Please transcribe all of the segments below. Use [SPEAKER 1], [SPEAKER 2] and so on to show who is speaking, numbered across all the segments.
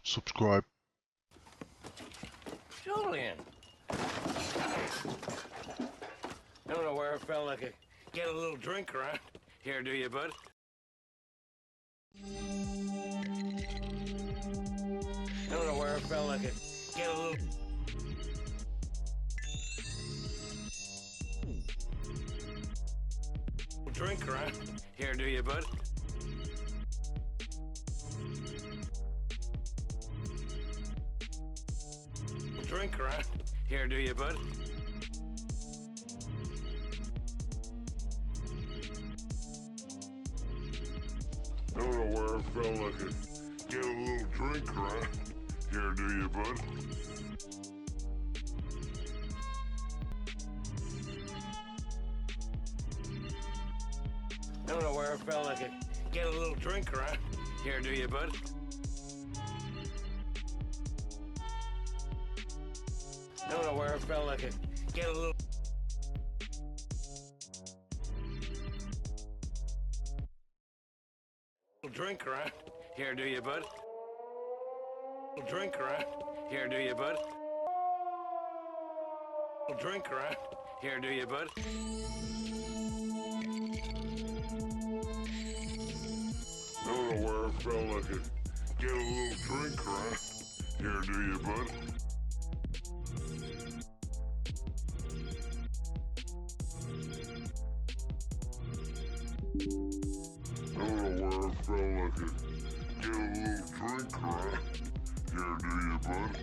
[SPEAKER 1] Subscribe.
[SPEAKER 2] Julian. I don't know where I felt like I get a little drink around here, do you, bud? I don't know where I felt like I get a little drink around here, do you, bud? Drink around here, do you, bud?
[SPEAKER 3] I don't know where I felt like I get a little drink around here, do you, bud?
[SPEAKER 2] I don't know where I felt like I get a little drink around here, do you, bud? I don't know where I felt like I get a little drink around here, do you, bud? Drink around here, do you, bud? Drink around here, do you, bud?
[SPEAKER 3] I don't know where I felt like I get a little drink around here, do you, bud? I don't know where I felt like I get a little drink around here, do you, bud?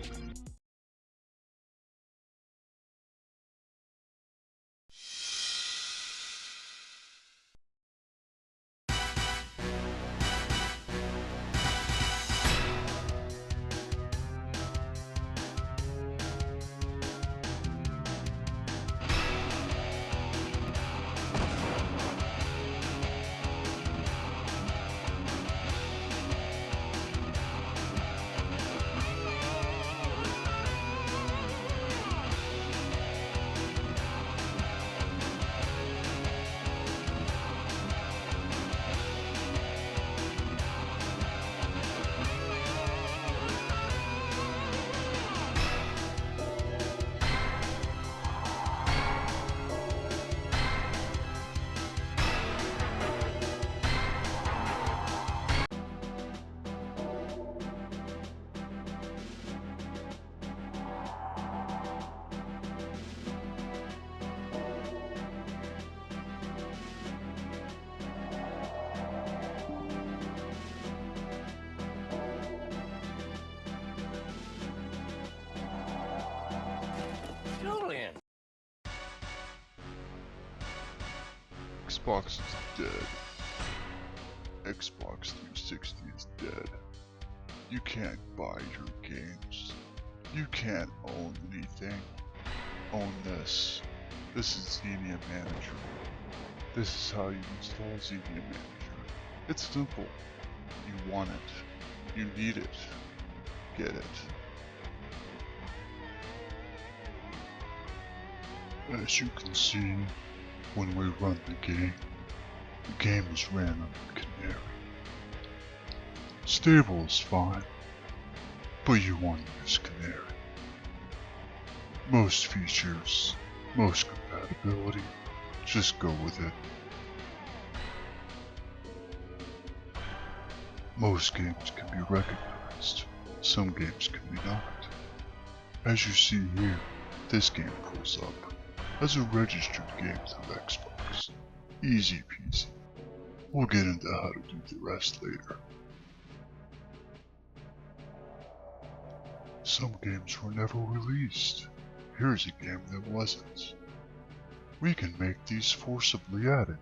[SPEAKER 2] Julian.
[SPEAKER 1] Xbox is dead. Xbox 360 is dead. You can't buy your games. You can't own anything. Own this. This is Xenia Manager. This is how you install Xenia Manager. It's simple. You want it. You need it. Get it. As you can see, when we run the game is ran on the Canary. Stable is fine, but you want to use Canary. Most features, most compatibility, just go with it. Most games can be recognized, some games can be not. As you see here, this game pulls up as a registered game through Xbox. Easy peasy. We'll get into how to do the rest later. Some games were never released. Here's a game that wasn't. We can make these forcibly added.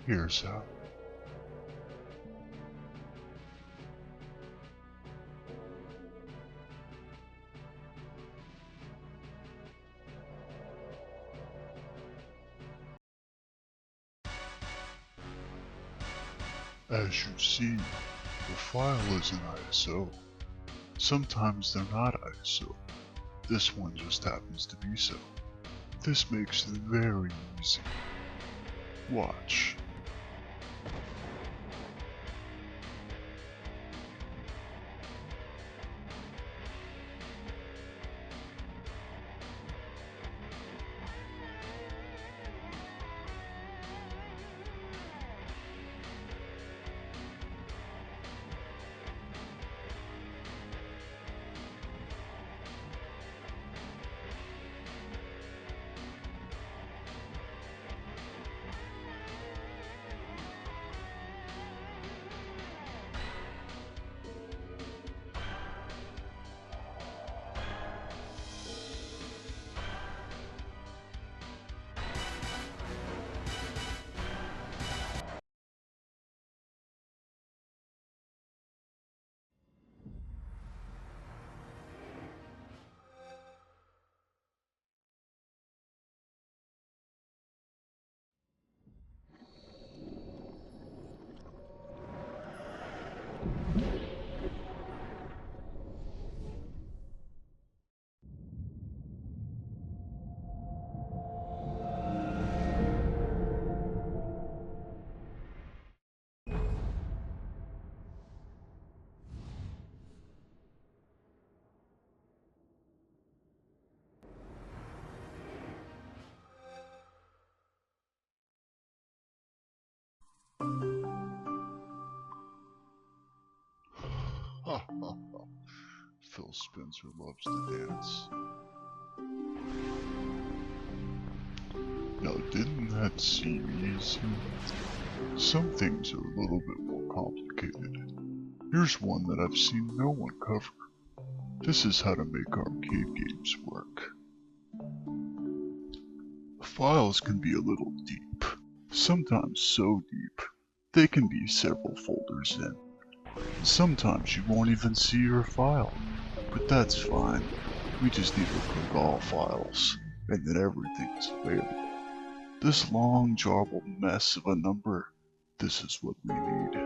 [SPEAKER 1] Here's how. As you see, the file is in ISO. Sometimes they're not ISO. This one just happens to be so. This makes it very easy. Watch. Phil Spencer loves to dance. Now, didn't that seem easy? Some things are a little bit more complicated. Here's one that I've seen no one cover. This is how to make arcade games work. Files can be a little deep, sometimes so deep, they can be several folders in. Sometimes you won't even see your file, but that's fine. We just need to click all files, and then everything is available. This long jarbled mess of a number, this is what we need.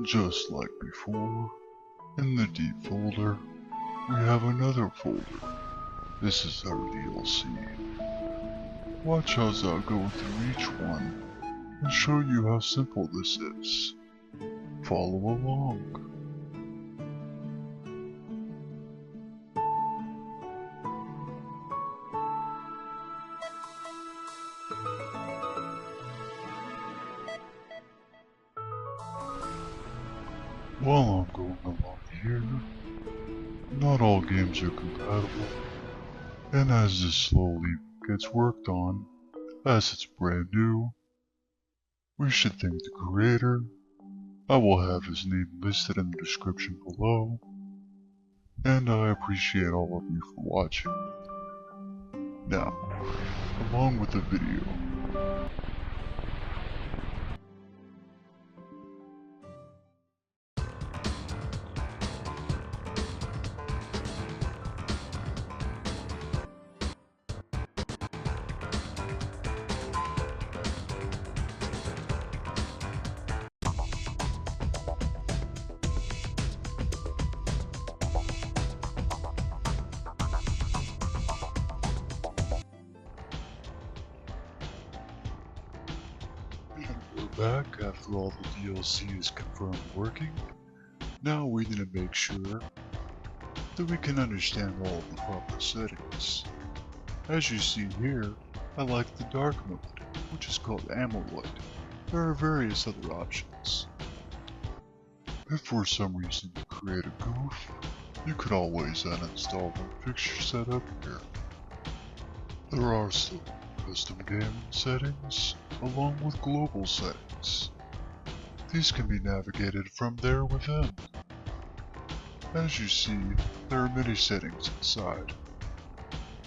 [SPEAKER 1] Just like before, in the deep folder, we have another folder. This is our DLC. Watch as I go through each one and show you how simple this is. Follow along. While I'm going along here, not all games are compatible, and as this slowly gets worked on, as it's brand new, we should thank the creator. I will have his name listed in the description below, and I appreciate all of you for watching. Now, along with the video, we're back after all the DLC is confirmed working. Now we need to make sure that we can understand all of the proper settings. As you see here, I like the dark mode, which is called AMOLED. There are various other options. If for some reason you create a goof, you could always uninstall and fix your setup here. There are also custom game settings, along with global settings. These can be navigated from there within. As you see, there are many settings inside.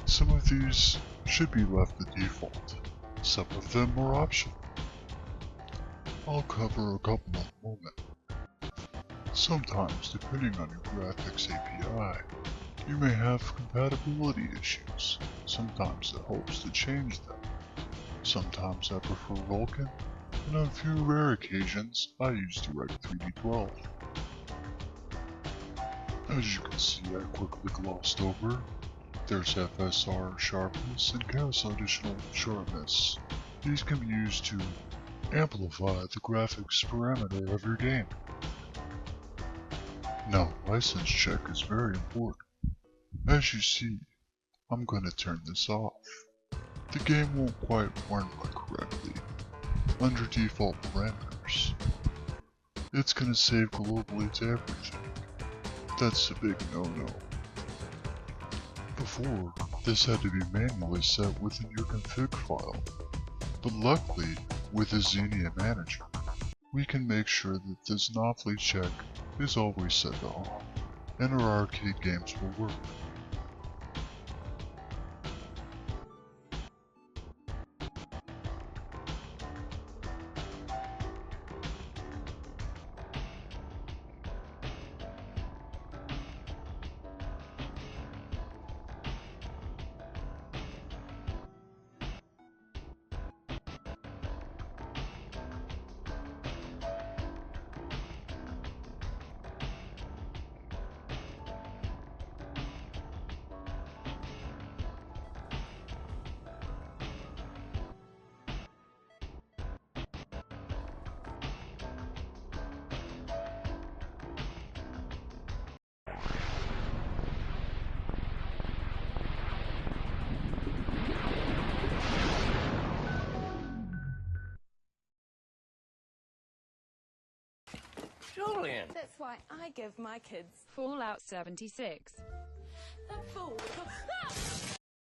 [SPEAKER 1] Some of these should be left the default. Some of them are optional. I'll cover a couple in a moment. Sometimes, depending on your graphics API, you may have compatibility issues. Sometimes it helps to change them. Sometimes I prefer Vulkan, and on a few rare occasions, I use Direct3D 12. As you can see, I quickly glossed over. There's FSR sharpness and chaos additional sharpness. These can be used to amplify the graphics parameter of your game. Now, license check is very important. As you see, I'm going to turn this off. The game won't quite run correctly under default parameters. It's going to save globally to everything. That's a big no-no. Before, this had to be manually set within your config file, but luckily, with the Xenia Manager, we can make sure that this Knopfler check is always set to on, and our arcade games will work.
[SPEAKER 2] Julian.
[SPEAKER 4] That's why I give my kids
[SPEAKER 5] Fallout 76.
[SPEAKER 4] a fool.